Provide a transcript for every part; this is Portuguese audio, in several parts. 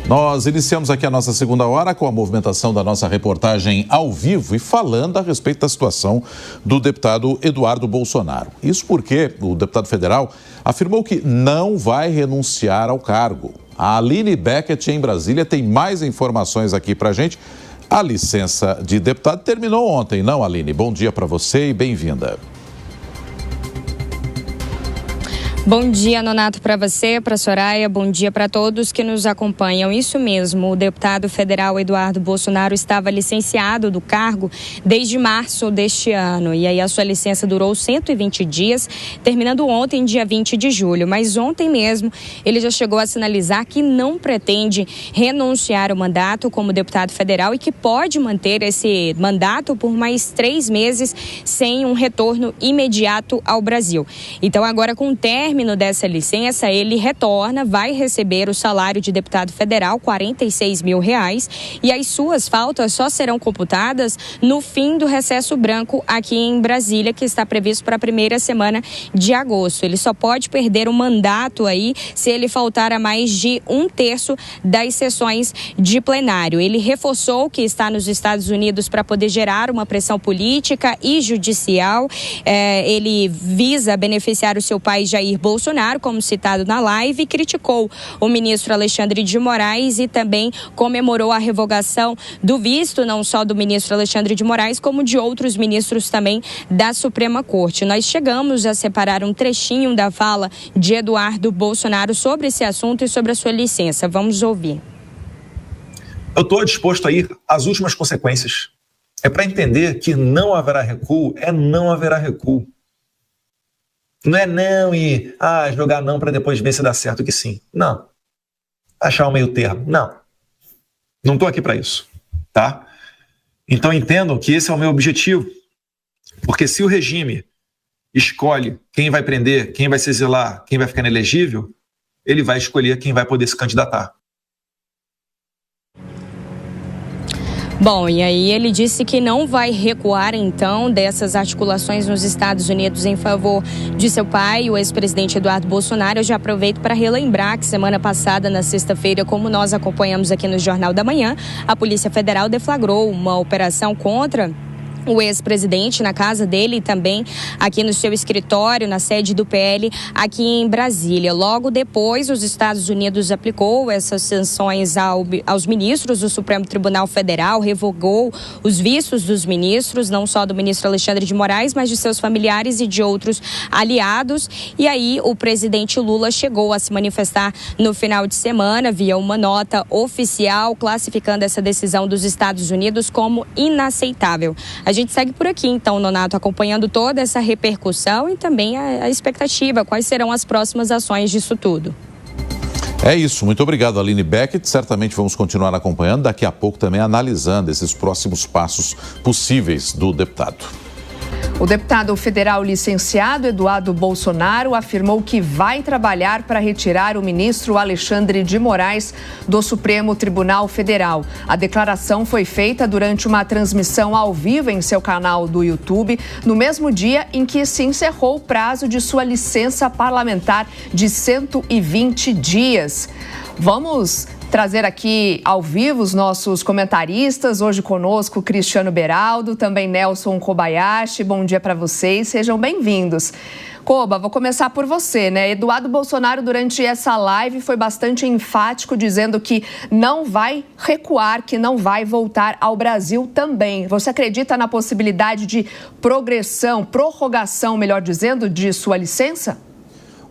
Nós iniciamos aqui a nossa segunda hora com a movimentação da nossa reportagem ao vivo e falando a respeito da situação do deputado Eduardo Bolsonaro. Isso porque o deputado federal afirmou que não vai renunciar ao cargo. A Aline Beckett, em Brasília, tem mais informações aqui pra gente. A licença de deputado terminou ontem, não, Aline? Bom dia para você e bem-vinda. Bom dia, Nonato, para você, para a Soraya, bom dia para todos que nos acompanham. Isso mesmo, o deputado federal Eduardo Bolsonaro estava licenciado do cargo desde março deste ano. E aí a sua licença durou 120 dias, terminando ontem, dia 20 de julho. Mas ontem mesmo ele já chegou a sinalizar que não pretende renunciar ao mandato como deputado federal e que pode manter esse mandato por mais 3 meses sem um retorno imediato ao Brasil. Então agora, com o término dessa licença, ele retorna, vai receber o salário de deputado federal, R$46 mil, e as suas faltas só serão computadas no fim do recesso branco aqui em Brasília, que está previsto para a primeira semana de agosto. Ele só pode perder o mandato aí se ele faltar a mais de 1/3 das sessões de plenário. Ele reforçou que está nos Estados Unidos para poder gerar uma pressão política e judicial. Ele visa beneficiar o seu pai, Jair Bolsonaro, como citado na live, criticou o ministro Alexandre de Moraes e também comemorou a revogação do visto, não só do ministro Alexandre de Moraes, como de outros ministros também da Suprema Corte. Nós chegamos a separar um trechinho da fala de Eduardo Bolsonaro sobre esse assunto e sobre a sua licença. Vamos ouvir. Eu estou disposto a ir às últimas consequências. É para entender que não haverá recuo, não haverá recuo. Não é não e jogar não para depois ver se dá certo que sim. Não. Achar um meio termo. Não. Não estou aqui para isso. Tá? Então entendam que esse é o meu objetivo. Porque se o regime escolhe quem vai prender, quem vai se exilar, quem vai ficar inelegível, ele vai escolher quem vai poder se candidatar. Bom, e aí ele disse que não vai recuar, então, dessas articulações nos Estados Unidos em favor de seu pai, o ex-presidente Eduardo Bolsonaro. Eu já aproveito para relembrar que semana passada, na sexta-feira, como nós acompanhamos aqui no Jornal da Manhã, a Polícia Federal deflagrou uma operação contra o ex-presidente na casa dele e também aqui no seu escritório, na sede do PL, aqui em Brasília. Logo depois, os Estados Unidos aplicou essas sanções aos ministros do Supremo Tribunal Federal, revogou os vistos dos ministros, não só do ministro Alexandre de Moraes, mas de seus familiares e de outros aliados. E aí, o presidente Lula chegou a se manifestar no final de semana via uma nota oficial classificando essa decisão dos Estados Unidos como inaceitável. A gente segue por aqui, então, Nonato, acompanhando toda essa repercussão e também a expectativa. Quais serão as próximas ações disso tudo? É isso. Muito obrigado, Aline Beckett. Certamente vamos continuar acompanhando, daqui a pouco também analisando esses próximos passos possíveis do deputado. O deputado federal licenciado Eduardo Bolsonaro afirmou que vai trabalhar para retirar o ministro Alexandre de Moraes do Supremo Tribunal Federal. A declaração foi feita durante uma transmissão ao vivo em seu canal do YouTube, no mesmo dia em que se encerrou o prazo de sua licença parlamentar de 120 dias. Vamos trazer aqui ao vivo os nossos comentaristas. Hoje conosco Cristiano Beraldo, também Nelson Kobayashi. Bom dia para vocês, sejam bem-vindos. Koba, vou começar por você, né? Eduardo Bolsonaro, durante essa live, foi bastante enfático, dizendo que não vai recuar, que não vai voltar ao Brasil também. Você acredita na possibilidade de prorrogação, melhor dizendo, de sua licença?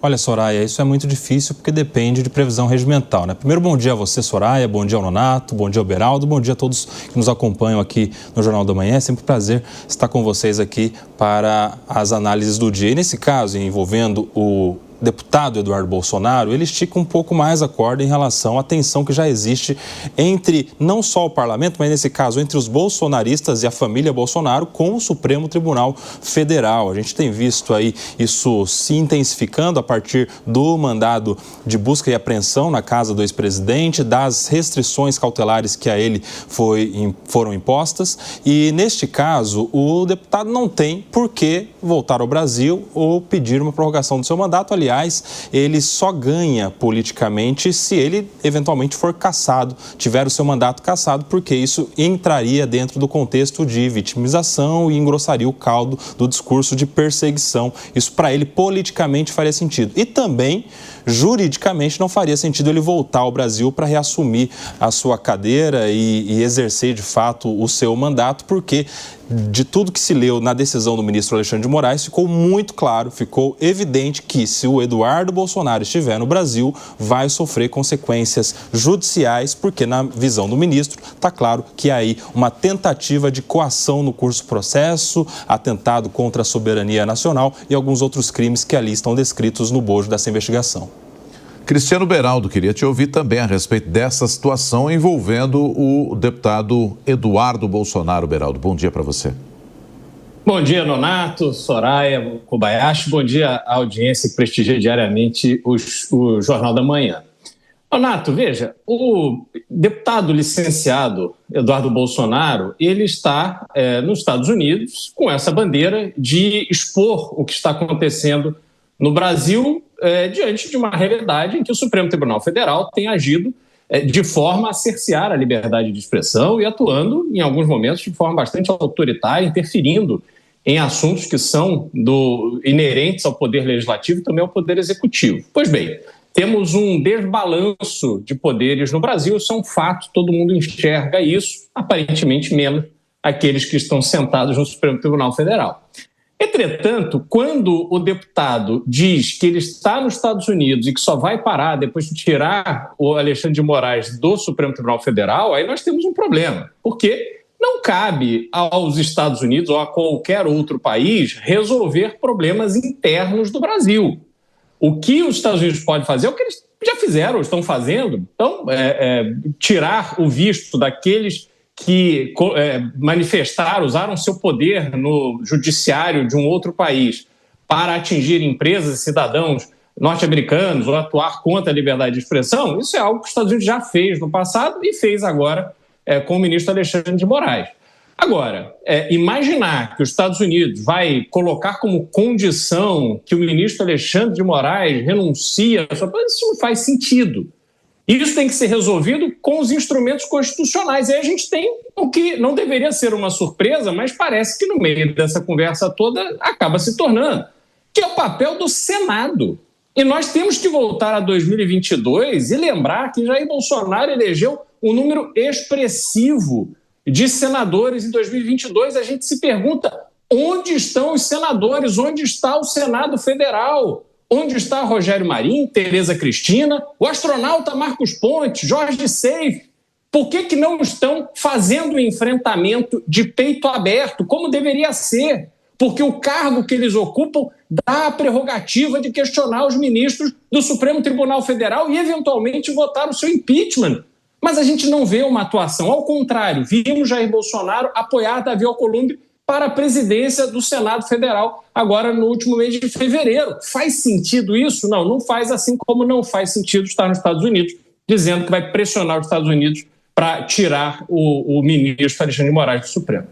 Olha, Soraya, isso é muito difícil porque depende de previsão regimental, né? Primeiro, bom dia a você, Soraya, bom dia ao Nonato, bom dia ao Beraldo, bom dia a todos que nos acompanham aqui no Jornal da Manhã. É sempre um prazer estar com vocês aqui para as análises do dia. E nesse caso, envolvendo o deputado Eduardo Bolsonaro, ele estica um pouco mais a corda em relação à tensão que já existe entre não só o parlamento, mas nesse caso entre os bolsonaristas e a família Bolsonaro com o Supremo Tribunal Federal. A gente tem visto aí isso se intensificando a partir do mandado de busca e apreensão na casa do ex-presidente, das restrições cautelares que a ele foram impostas, e neste caso o deputado não tem por que voltar ao Brasil ou pedir uma prorrogação do seu mandato. Aliás, aliás, ele só ganha politicamente se ele eventualmente for cassado, tiver o seu mandato cassado, porque isso entraria dentro do contexto de vitimização e engrossaria o caldo do discurso de perseguição. Isso para ele politicamente faria sentido. E também, juridicamente, não faria sentido ele voltar ao Brasil para reassumir a sua cadeira e exercer de fato o seu mandato, porque de tudo que se leu na decisão do ministro Alexandre de Moraes, ficou muito claro, ficou evidente que se o Eduardo Bolsonaro estiver no Brasil, vai sofrer consequências judiciais, porque na visão do ministro está claro que há aí uma tentativa de coação no curso do processo, atentado contra a soberania nacional e alguns outros crimes que ali estão descritos no bojo dessa investigação. Cristiano Beraldo, queria te ouvir também a respeito dessa situação envolvendo o deputado Eduardo Bolsonaro. Beraldo, bom dia para você. Bom dia, Nonato, Soraya, Kobayashi. Bom dia à audiência que prestigia diariamente o Jornal da Manhã. Nonato, veja, o deputado licenciado Eduardo Bolsonaro, ele está nos Estados Unidos com essa bandeira de expor o que está acontecendo no Brasil, diante de uma realidade em que o Supremo Tribunal Federal tem agido de forma a cercear a liberdade de expressão e atuando, em alguns momentos, de forma bastante autoritária, interferindo em assuntos que são inerentes ao Poder Legislativo e também ao Poder Executivo. Pois bem, temos um desbalanço de poderes no Brasil, isso é um fato, todo mundo enxerga isso, aparentemente menos aqueles que estão sentados no Supremo Tribunal Federal. Entretanto, quando o deputado diz que ele está nos Estados Unidos e que só vai parar depois de tirar o Alexandre de Moraes do Supremo Tribunal Federal, aí nós temos um problema, porque não cabe aos Estados Unidos ou a qualquer outro país resolver problemas internos do Brasil. O que os Estados Unidos podem fazer é o que eles já fizeram, estão fazendo. Então, tirar o visto daqueles que manifestaram, usaram seu poder no judiciário de um outro país para atingir empresas e cidadãos norte-americanos ou atuar contra a liberdade de expressão, isso é algo que os Estados Unidos já fez no passado e fez agora com o ministro Alexandre de Moraes. Agora, imaginar que os Estados Unidos vai colocar como condição que o ministro Alexandre de Moraes renuncie, isso não faz sentido. Isso tem que ser resolvido com os instrumentos constitucionais. E aí a gente tem o que não deveria ser uma surpresa, mas parece que no meio dessa conversa toda acaba se tornando, que é o papel do Senado. E nós temos que voltar a 2022 e lembrar que Jair Bolsonaro elegeu um número expressivo de senadores em 2022. A gente se pergunta, onde estão os senadores? Onde está o Senado Federal? Onde está Rogério Marinho, Tereza Cristina, o astronauta Marcos Pontes, Jorge Seife? Por que não estão fazendo um enfrentamento de peito aberto, como deveria ser? Porque o cargo que eles ocupam dá a prerrogativa de questionar os ministros do Supremo Tribunal Federal e, eventualmente, votar o seu impeachment. Mas a gente não vê uma atuação. Ao contrário, vimos Jair Bolsonaro apoiar Davi Alcolumbre para a presidência do Senado Federal, agora no último mês de fevereiro. Faz sentido isso? Não, não faz, assim como não faz sentido estar nos Estados Unidos, dizendo que vai pressionar os Estados Unidos para tirar o ministro Alexandre de Moraes do Supremo.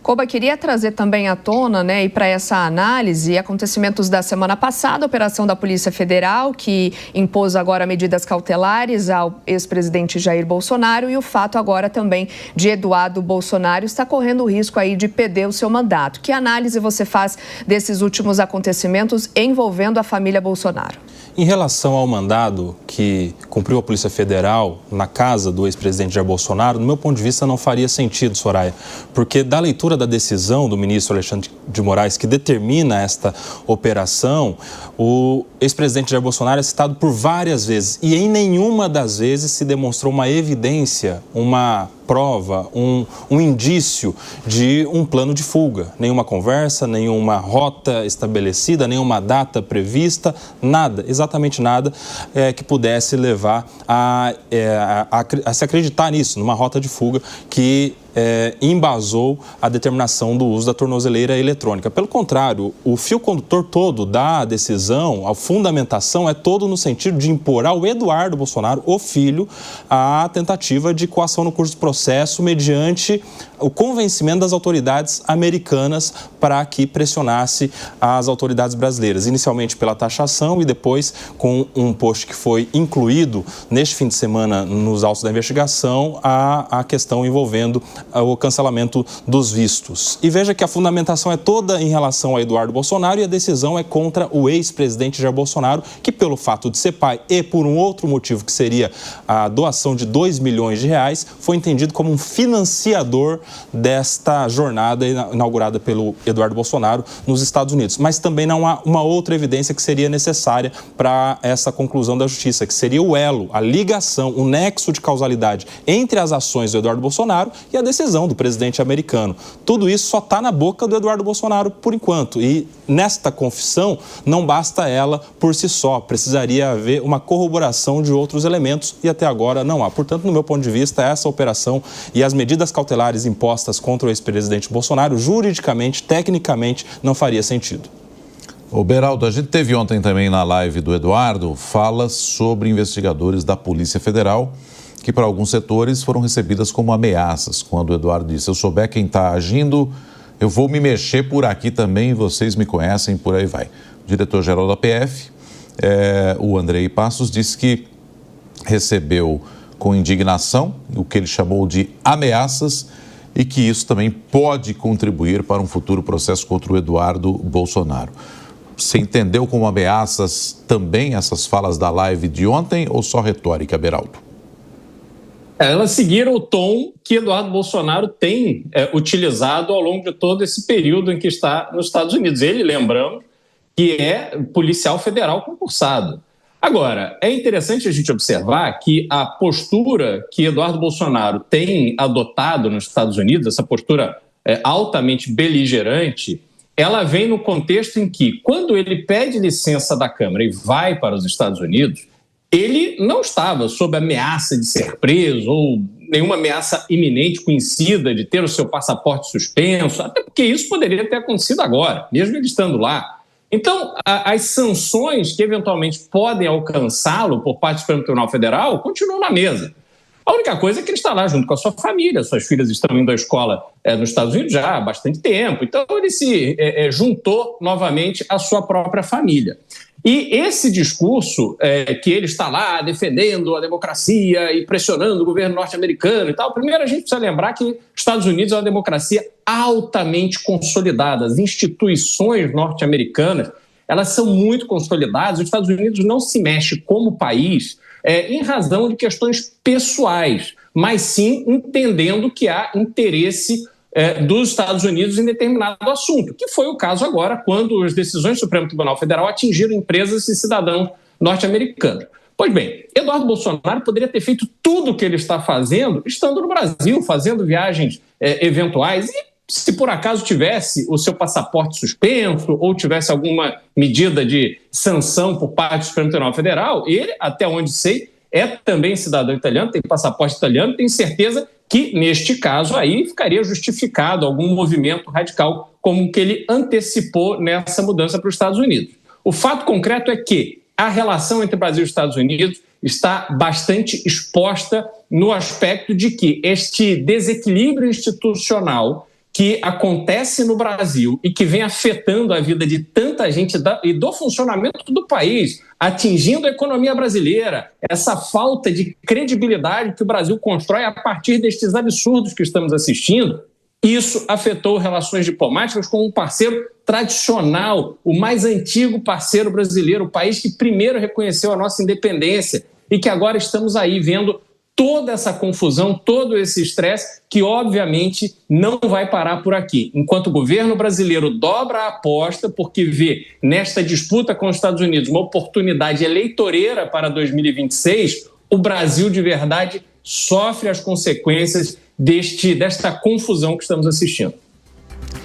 Koba, queria trazer também à tona, e para essa análise, acontecimentos da semana passada, a operação da Polícia Federal, que impôs agora medidas cautelares ao ex-presidente Jair Bolsonaro, e o fato agora também de Eduardo Bolsonaro está correndo o risco aí de perder o seu mandato. Que análise você faz desses últimos acontecimentos envolvendo a família Bolsonaro? Em relação ao mandado que cumpriu a Polícia Federal na casa do ex-presidente Jair Bolsonaro, do meu ponto de vista não faria sentido, Soraya, porque da leitura da decisão do ministro Alexandre de Moraes que determina esta operação, o ex-presidente Jair Bolsonaro é citado por várias vezes e em nenhuma das vezes se demonstrou uma evidência, uma prova, um indício de um plano de fuga. Nenhuma conversa, nenhuma rota estabelecida, nenhuma data prevista, nada, exatamente nada que pudesse levar a se acreditar nisso, numa rota de fuga que embasou a determinação do uso da tornozeleira eletrônica. Pelo contrário, o fio condutor todo da decisão, a fundamentação é todo no sentido de impor ao Eduardo Bolsonaro, o filho, a tentativa de coação no curso do processo processo mediante o convencimento das autoridades americanas para que pressionasse as autoridades brasileiras, inicialmente pela taxação e depois com um post que foi incluído neste fim de semana nos autos da investigação, a questão envolvendo o cancelamento dos vistos. E veja que a fundamentação é toda em relação a Eduardo Bolsonaro e a decisão é contra o ex-presidente Jair Bolsonaro, que pelo fato de ser pai e por um outro motivo que seria a doação de R$2 milhões, foi entendido como um financiador desta jornada inaugurada pelo Eduardo Bolsonaro nos Estados Unidos. Mas também não há uma outra evidência que seria necessária para essa conclusão da justiça, que seria o elo, a ligação, o nexo de causalidade entre as ações do Eduardo Bolsonaro e a decisão do presidente americano. Tudo isso só está na boca do Eduardo Bolsonaro por enquanto. E nesta confissão não basta ela por si só, precisaria haver uma corroboração de outros elementos e até agora não há. Portanto, no meu ponto de vista, essa operação e as medidas cautelares impostas contra o ex-presidente Bolsonaro, juridicamente, tecnicamente, não faria sentido. Ô Beraldo, a gente teve ontem também na live do Eduardo fala sobre investigadores da Polícia Federal que para alguns setores foram recebidas como ameaças, quando o Eduardo disse, se eu souber quem está agindo, eu vou me mexer por aqui também, vocês me conhecem, por aí vai. O diretor-geral da PF, o Andrei Passos, disse que recebeu com indignação o que ele chamou de ameaças e que isso também pode contribuir para um futuro processo contra o Eduardo Bolsonaro. Você entendeu como ameaças também essas falas da live de ontem ou só retórica, Beraldo? Elas seguiram o tom que Eduardo Bolsonaro tem utilizado ao longo de todo esse período em que está nos Estados Unidos. Ele, lembramos, que é policial federal concursado. Agora, é interessante a gente observar que a postura que Eduardo Bolsonaro tem adotado nos Estados Unidos, essa postura altamente beligerante, ela vem no contexto em que, quando ele pede licença da Câmara e vai para os Estados Unidos, ele não estava sob ameaça de ser preso ou nenhuma ameaça iminente conhecida de ter o seu passaporte suspenso, até porque isso poderia ter acontecido agora, mesmo ele estando lá. Então, as sanções que eventualmente podem alcançá-lo por parte do Supremo Tribunal Federal continuam na mesa. A única coisa é que ele está lá junto com a sua família, suas filhas estão indo à escola nos Estados Unidos já há bastante tempo, então ele se juntou novamente à sua própria família. E esse discurso que ele está lá defendendo a democracia e pressionando o governo norte-americano e tal, primeiro a gente precisa lembrar que os Estados Unidos é uma democracia altamente consolidada. As instituições norte-americanas, elas são muito consolidadas. Os Estados Unidos não se mexe como país em razão de questões pessoais, mas sim entendendo que há interesse dos Estados Unidos em determinado assunto, que foi o caso agora, quando as decisões do Supremo Tribunal Federal atingiram empresas e cidadãos norte-americanos. Pois bem, Eduardo Bolsonaro poderia ter feito tudo o que ele está fazendo estando no Brasil, fazendo viagens eventuais, e se por acaso tivesse o seu passaporte suspenso ou tivesse alguma medida de sanção por parte do Supremo Tribunal Federal, ele, até onde sei, é também cidadão italiano, tem passaporte italiano, tem certeza que, neste caso aí, ficaria justificado algum movimento radical como o que ele antecipou nessa mudança para os Estados Unidos. O fato concreto é que a relação entre Brasil e Estados Unidos está bastante exposta no aspecto de que este desequilíbrio institucional que acontece no Brasil e que vem afetando a vida de tanta gente e do funcionamento do país, atingindo a economia brasileira, essa falta de credibilidade que o Brasil constrói a partir destes absurdos que estamos assistindo, isso afetou relações diplomáticas com um parceiro tradicional, o mais antigo parceiro brasileiro, o país que primeiro reconheceu a nossa independência e que agora estamos aí vendo toda essa confusão, todo esse estresse, que obviamente não vai parar por aqui. Enquanto o governo brasileiro dobra a aposta, porque vê nesta disputa com os Estados Unidos uma oportunidade eleitoreira para 2026, o Brasil de verdade sofre as consequências desta confusão que estamos assistindo.